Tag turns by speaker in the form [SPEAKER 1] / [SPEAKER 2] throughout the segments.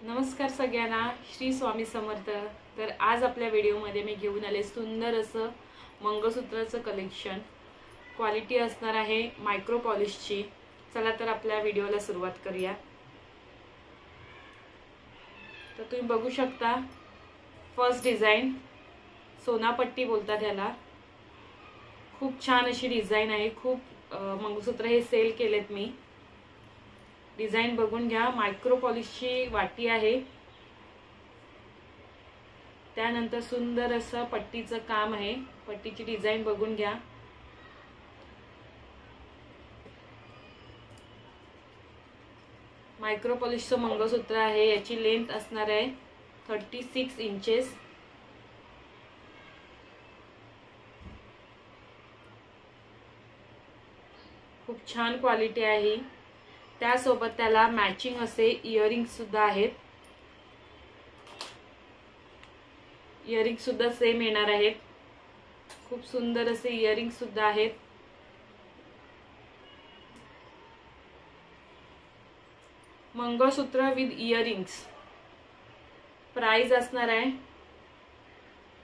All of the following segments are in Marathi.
[SPEAKER 1] नमस्कार सगळ्यांना, श्री स्वामी समर्थ। तर आज आपल्या व्हिडिओमध्ये मी घेऊन आले सुंदर असं मंगळसूत्राचं कलेक्शन। क्वालिटी असणार आहे मायक्रो पॉलिशची। चला तर आपल्या व्हिडिओला सुरुवात करूया। तर तुम्ही बघू शकता, फर्स्ट डिझाइन सोनापट्टी बोलतात याला। खूप छान अशी डिझाइन आहे। खूप मंगळसूत्र हे सेल केलेत मी। डिझाइन बघून घ्या। मायक्रो पॉलिशची वाटी आहे। त्यानंतर सुंदर असं पट्टीचं काम आहे। पट्टीची डिझाइन बघून घ्या। मायक्रो पॉलिशचं मंगळसूत्र आहे। याची लेंथ असणार आहे 36 इंचेस। खूप छान क्वालिटी आहे। त्यासोबत त्याला मॅचिंग असे इयरिंग सुद्धा आहेत। इयरिंग सुद्धा सेम येणार आहेत। खूप सुंदर असे इयरिंग सुद्धा आहेत। मंगळसूत्र विथ इयरिंग्स प्राइस असणार आहे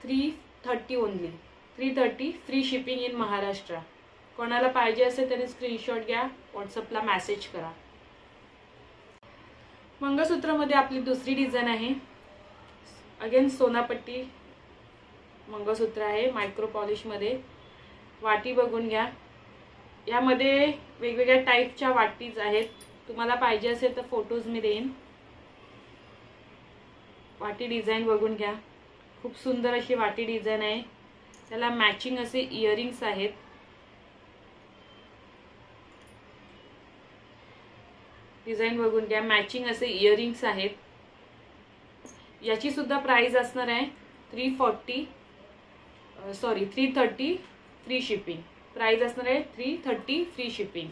[SPEAKER 1] 330 only. 330 free shipping in Maharashtra. कोणाला पाहिजे असेल त्याने स्क्रीनशॉट घ्या, व्हॉट्सअपला मेसेज करा। मंगळसूत्रामध्ये आपली दुसरी डिझाइन आहे। अगेन सोनापट्टी मंगळसूत्र आहे मायक्रो पॉलिश मध्ये। वाटी बघून घ्या। यामध्ये वेगवेगळ्या टाइपच्या वाटीज आहेत। तुम्हाला पाहिजे असेल तर फोटोज मी देईन। वाटी डिझाइन बघून घ्या। खूप सुंदर अशी वाटी डिझाइन आहे। त्याला मॅचिंग असे इयरिंग्स आहेत। डिझाइन बघून घ्या। मॅचिंग असे इयरिंग्स आहेत। याची सुद्धा प्राइस असणार आहे 330 फ्री शिपिंग। प्राइस असणार आहे 330 फ्री शिपिंग।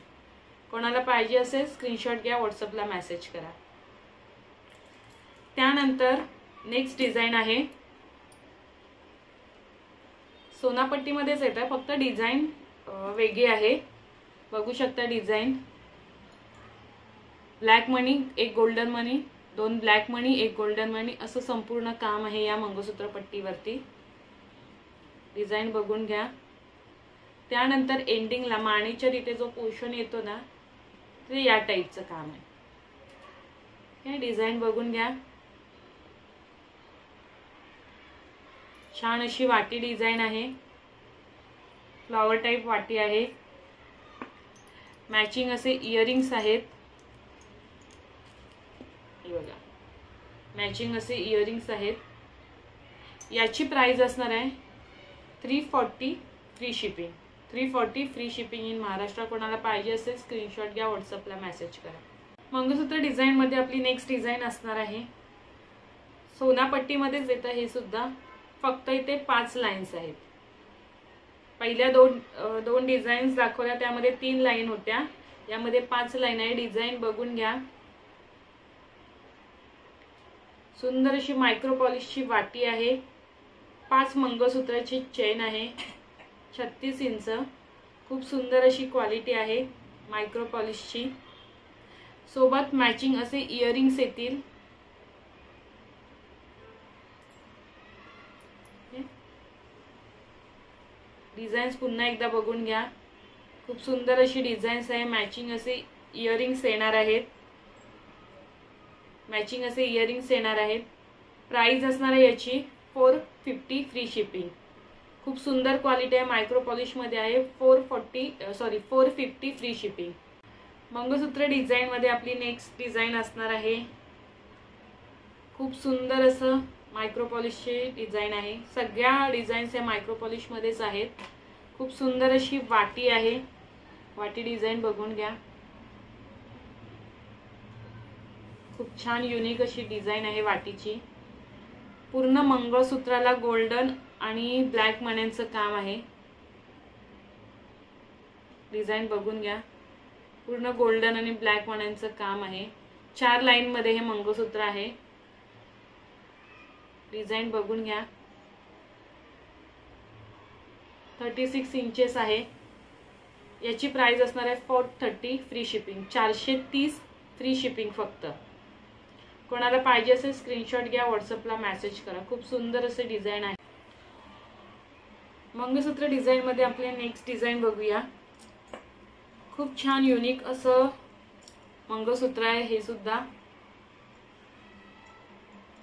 [SPEAKER 1] कोणाला पाहिजे असेल स्क्रीनशॉट घ्या, व्हॉट्सअपला मेसेज करा। त्यानंतर नेक्स्ट डिझाइन आहे सोनापट्टीमध्येच येतं, फक्त डिझाइन वेगळी आहे। बघू शकता डिझाइन। ब्लॅक मनी, एक गोल्डन मनी, दोन ब्लॅक मनी, एक गोल्डन मनी असं संपूर्ण काम आहे या मंगळसूत्र पट्टीवरती। डिझाइन बघून घ्या। त्यानंतर एंडिंगला मानेच्या तिथे जो पोर्शन येतो ना, ते या टाइपचं काम आहे। हे डिझाइन बघून घ्या। छान अशी वाटी डिझाइन आहे। फ्लॉवर टाइप वाटी आहे। मॅचिंग असे इयरिंग्स आहेत। बघा, मॅचिंग असे इयरिंग्स आहेत। याची प्राइस असणार आहे 340 free shipping. 340 free shipping in Maharashtra. कोणाला पाहिजे असेल स्क्रीनशॉट घ्या, व्हॉट्सअपला मेसेज करा। मंगळसूत्र डिझाइन मध्ये आपली नेक्स्ट डिझाइन असणार आहे सोनापट्टीमध्येच येतं हे सुद्धा, फक्त इथे 5 लाईन्स आहेत। पहिल्या दोन डिझाईन्स दाखवल्या त्यामध्ये 3 लाईन होत्या, यामध्ये 5 लाईन आहे। डिझाइन बघून घ्या। सुंदर अशी मायक्रो पॉलिशची वाटी आहे। 5 मंगळसूत्राची चेन आहे 36 इंच। खूप सुंदर अशी क्वालिटी आहे मायक्रो पॉलिशची। सोबत मॅचिंग असे इयरिंग्स येतील। डिझाईन्स पुन्हा एकदा बघून घ्या। खूप सुंदर अशी डिझाईन्स आहे। मॅचिंग असे इयरिंग्स येणार आहेत। मॅचिंग असे इयरिंग्स येणार आहेत। प्राइस असणार आहे याची 450 फ्री शिपिंग। खूप सुंदर क्वालिटी आहे, मायक्रो पॉलिश मध्ये आहे। 450 फ्री शिपिंग। मंगळसूत्र डिझाइन मध्ये आपली नेक्स्ट डिझाइन असणार आहे। खूप सुंदर असं मायक्रो पॉलिशची डिझाइन आहे। सगळ्या डिझाईन्स या मायक्रो पॉलिश मध्येच आहेत। खूप सुंदर अशी वाटी आहे। वाटी डिझाइन बघून घ्या। खूप छान युनिक अशी डिझाइन आहे वाटीची। पूर्ण मंगळसूत्राला गोल्डन आणि ब्लॅक मण्यांचं काम आहे। डिझाइन बघून घ्या। पूर्ण गोल्डन आणि ब्लॅक मण्यांचं काम आहे। 4 लाईन मध्ये हे मंगळसूत्र आहे। डिझाइन बघून घ्या। 36 इंचेस आहे। याची प्राइस असणार आहे 430 फ्री शिपिंग। 430 फ्री शिपिंग फक्त। कोणाला पाहिजे असेल स्क्रीनशॉट घ्या, व्हॉट्सअपला मेसेज करा. खूप सुंदर असे डिझाईन आहे. मंगळसूत्र डिझाईन मध्ये आपले नेक्स्ट डिझाईन बघूया. खूप छान युनिक असं मंगळसूत्र आहे. हे सुद्धा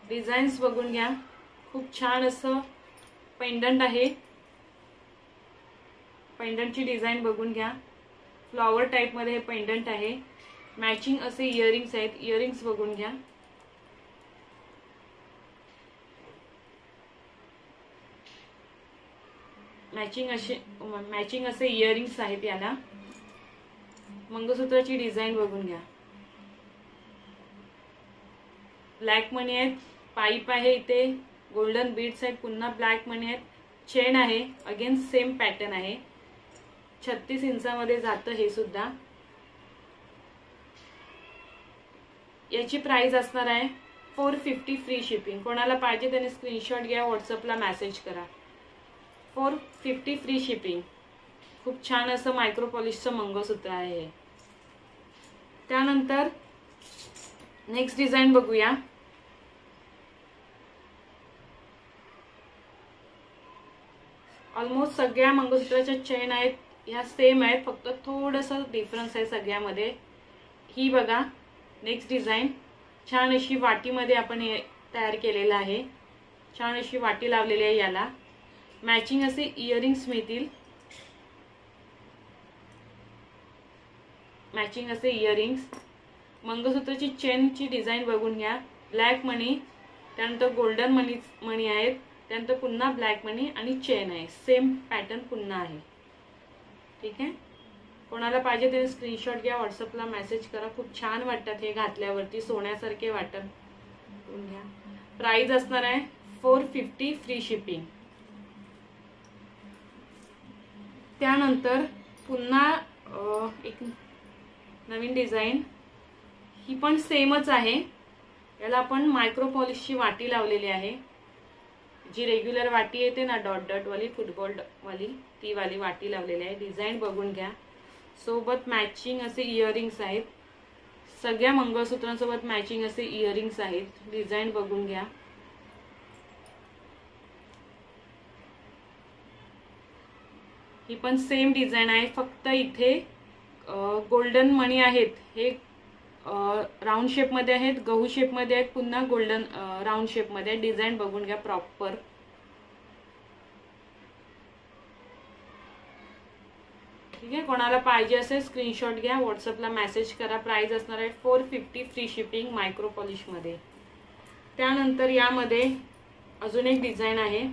[SPEAKER 1] डिझाईन्स बघून घ्या. खूप छान असं पेंडंट आहे. पेंडंटची डिझाईन बघून घ्या. फ्लॉवर टाइप मध्ये हे पेंडंट आहे. मॅचिंग असे इयरिंग्स आहेत. इयरिंग्स बघून घ्या. मॅचिंग असे इयरिंग्स आहेत याला. मंगळसूत्राची डिझाईन बघून घ्या. ब्लॅक मणी आहेत. पाईप आहे इथे. गोल्डन बीड्स आहेत. पुन्हा ब्लॅक मणी आहेत. चेन आहे. अगेन सेम पॅटर्न आहे. 36 इंचामध्ये जातं हे सुद्धा. याची प्राइस असणार आहे 450 फ्री शिपिंग. कोणाला पाहिजे त्याने स्क्रीनशॉट घ्या, व्हॉट्सअपला मेसेज करा. 450 फ्री शिपिंग. खूप छान असं मायक्रो पॉलिशचं मंगळसूत्र आहे हे. त्यानंतर नेक्स्ट डिझाईन बघूया. ऑलमोस्ट सगळ्या मंगळसूत्राच्या चेन आहेत ह्या सेम आहेत, फक्त थोडंसं डिफरन्स आहे सगळ्यामध्ये. ही बघा नेक्स्ट डिझाईन. छान अशी वाटीमध्ये आपण हे तयार केलेलं आहे. छान अशी वाटी लावलेली आहे याला. मॅचिंग असे इयरिंग्स मिळतील. मॅचिंग असे इयरिंग्स. मंगळसूत्राची चेनची डिझाईन बघून घ्या. ब्लॅक मणी, त्यानंतर गोल्डन मणी आहेत, त्यानंतर पुन्हा ब्लॅक मणी आणि चेन आहे. सेम पॅटर्न पुन्हा आहे. ठीक आहे. कोणाला पाहिजे ते स्क्रीनशॉट घ्या, व्हॉट्सअपला मेसेज करा. खूप छान वाटतात हे घातल्यावरती, सोन्यासारखे वाटत. घ्या. प्राइस असणार आहे 450 फ्री शिपिंग. त्यानंतर पुन्हा एक नवीन डिझाईन. ही पण सेमच आहे. याला आपण मायक्रो पॉलिशची वाटी लावलेली आहे. जी रेग्युलर वाटी येते ना डॉट डॉट वाली, फुटबॉल वाली, ती वाली वाटी लावलेली आहे. डिझाईन बघून घ्या. सोबत मॅचिंग असे इयरिंग्स आहेत. सगळ्या मंगळसूत्रांसोबत मॅचिंग असे इयरिंग्स आहेत. डिझाईन बघून घ्या. ही पण सेम डिझाईन आहे, फक्त इथे गोल्डन मणी आहेत. हे राऊंड शेप मध्ये आहेत, गहू शेप मध्ये आहेत, पुन्हा गोल्डन राऊंड शेप मध्ये. डिझाईन बघून घ्या प्रॉपर. ठीक आहे. कोणाला पाहिजे असेल स्क्रीनशॉट घ्या, व्हॉट्सअपला मेसेज करा. प्राइस असणार आहे 450 फ्री शिपिंग मायक्रो पॉलिश मध्ये. त्यानंतर यामध्ये अजून एक डिझाईन आहे.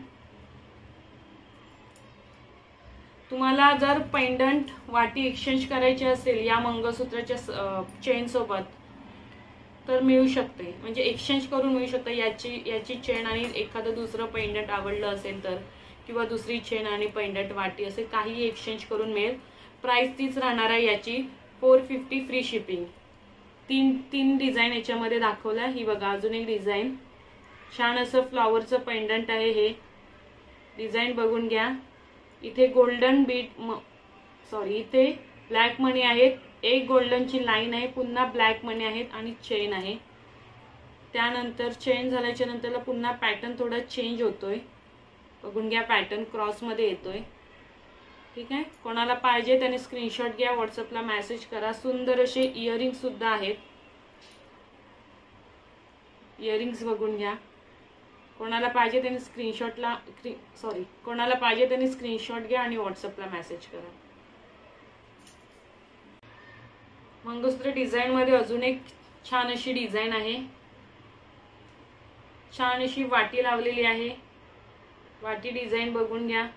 [SPEAKER 1] तुम्हाला जर पेंडंट वाटी एक्सचेंज करायची असेल या मंगळसूत्राच्या चेन सोबत तर मिळू शकते. म्हणजे एक्सचेंज करून मिळू शकते. याची चेन आणि एखादं दुसरं पेंडंट आवडलं असेल तर, किंवा दुसरी चेन आणि पेंडंट वाटी असे काही एक्सचेंज करून मिळेल. प्राइस तीच राहणार आहे याची 450 फ्री शिपिंग. तीन डिझाईन याच्यामध्ये दाखवल्या. ही बघा अजून एक डिझाईन. छान असं फ्लॉवरचं पेंडंट आहे हे. डिझाईन बघून घ्या. इथे गोल्डन इथे ब्लॅक मणी आहेत. एक गोल्डनची लाईन आहे, पुन्हा ब्लॅक मणी आहेत आणि चेन आहे. त्यानंतर चेन झाल्याच्या नंतरला पुन्हा पॅटर्न थोडा चेंज होतोय. बघून घ्या. पॅटर्न क्रॉस मध्ये येतोय. ठीक आहे. कोणाला पाहिजे त्याने स्क्रीनशॉट घ्या, व्हॉट्सअपला मेसेज करा. सुंदर असे इयरिंग सुद्धा आहेत. इयरिंग्स बघून घ्या. कोणाला पाहिजे त्याने स्क्रीनशॉट घ्या आणि व्हॉट्सअपला मेसेज करा. मंगळसूत्र डिझाईन मध्ये अजून एक छान अशी डिझाईन आहे. छान अशी वाटी लावलेली आहे. वाटी डिझाईन बघून घ्या.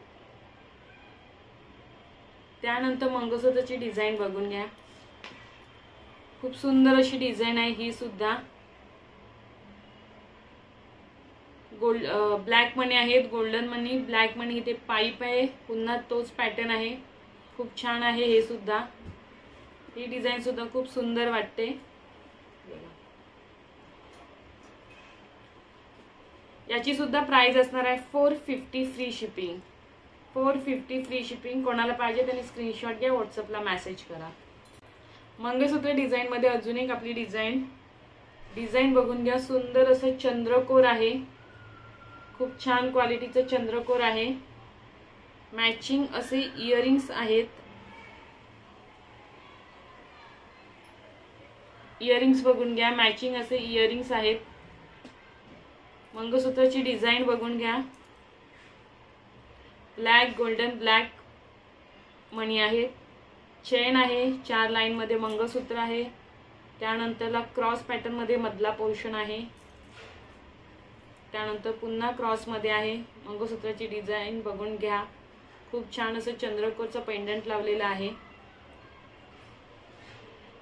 [SPEAKER 1] त्यानंतर मंगळसूत्राची डिझाईन बघून घ्या. खूप सुंदर अशी डिझाईन आहे ही सुद्धा. ब्लॅक मणी आहेत, गोल्डन मणी, ब्लॅक मणी. इथे पाईप आहे, पुन्हा तोच पॅटर्न आहे. खूप छान आहे हे सुद्धा. ही डिझाईन सुद्धा खूप सुंदर वाटते. याची सुद्धा प्राइस असणार आहे 450 फ्री शिपिंग. 450 free shipping. कोणाला पाहिजे त्याने स्क्रीनशॉट घ्या, व्हॉट्सअपला मेसेज करा. मंगळसूत्र डिझाईन मध्ये अजून एक आपली डिझाईन. डिझाईन बघून घ्या, सुंदर असं चंद्रकोर आहे, खूप छान क्वालिटीचं चंद्रकोर आहे। मॅचिंग असे इयरिंग्स आहेत, इयरिंग्स बघून घ्या, मॅचिंग असे इयरिंग्स आहेत। मंगळसूत्राची डिझाईन बघून घ्या, ब्लॅक गोल्डन ब्लॅक मणी आहे, चेन आहे, 4 लाईन मध्ये मंगळसूत्र आहे, त्यानंतरला क्रॉस पॅटर्न मध्ये मधला पोर्शन आहे, त्यानंतर पुन्हा क्रॉस मध्ये आहे। मंगळसूत्राची डिझाईन बघून घ्या, खूप छान असं चंद्रकोरचं पेंडंट लावलेलं आहे।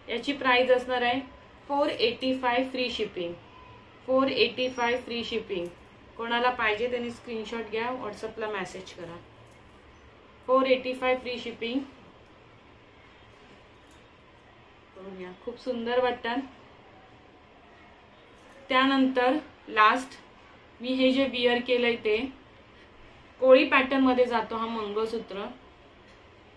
[SPEAKER 1] याची प्राइस असणार आहे 485 फ्री शिपिंग, 485 फ्री शिपिंग। कोणाला पाहिजे त्यांनी स्क्रीनशॉट घ्या, व्हॉट्सअपला मेसेज करा। 485 फ्री शिपिंग। खूप सुंदर वाटतं। त्यानंतर लास्ट मी हे जे वियर केलंय ते कोळी पॅटर्न मध्ये जातो हा मंगळसूत्र।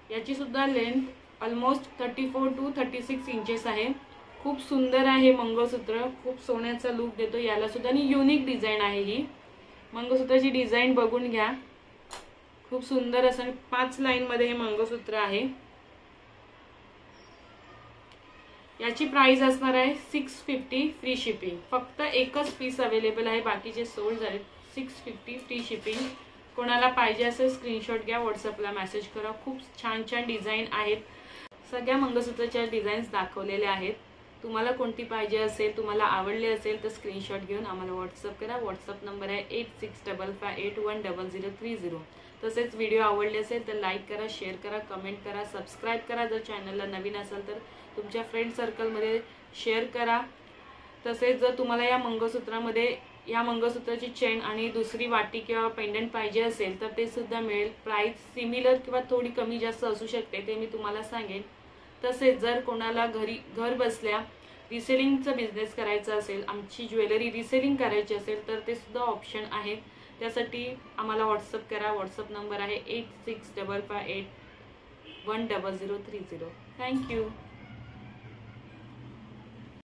[SPEAKER 1] याची सुद्धा लेंथ ऑलमोस्ट 34 टू 36 इंचेस आहे। खूप सुंदर आहे मंगळसूत्र, खूप सोन्याचा लुक देतो याला सुद्धा, आणि युनिक डिझाईन आहे ही। मंगळसूत्राची डिझाईन बघून घ्या, खूप सुंदर असं 5 लाईन मध्ये हे मंगळसूत्र आहे। याची प्राइस असणार आहे 650 फ्री शिपिंग। फक्त एकच पीस अवेलेबल आहे, बाकीचे सोल्ड झाले। 650 फ्री शिपिंग। कोणाला पाहिजे असेल स्क्रीनशॉट घ्या, व्हॉट्सअपला मेसेज करा। खूप छान छान डिझाईन आहेत, सगळ्या मंगळसूत्राच्या डिझाईन्स दाखवलेले आहेत। तुम्हाला कोणती पाहिजे असेल, तुम्हाला आवडले असेल तर स्क्रीनशॉट घेऊन आम्हाला व्हॉट्सअप करा। व्हॉट्सअप नंबर आहे 8655811030। तसेच व्हिडिओ आवडले असेल तर लाईक करा, शेअर करा, कमेंट करा, सबस्क्राईब करा। जर चॅनलला नवीन असाल तर तुमच्या फ्रेंड सर्कलमध्ये शेअर करा। तसेच जर तुम्हाला या मंगळसूत्रामध्ये या मंगळसूत्राची चेन आणि दुसरी वाटी किंवा पेंडंट पाहिजे असेल तर ते सुद्धा मिळेल। प्राइस सिमिलर किंवा थोडी कमी जास्त असू शकते, ते मी तुम्हाला सांगेन। तसेच जर कोणाला घर बसल्या रिसेलिंगचा बिझनेस करायचा असेल, आमची ज्वेलरी रिसेलिंग करायची असेल तर ते सुद्धा ऑप्शन आहे। त्यासाठी आम्हाला व्हॉट्सअप करा। व्हॉट्सअप नंबर आहे 8655811030। थँक्यू।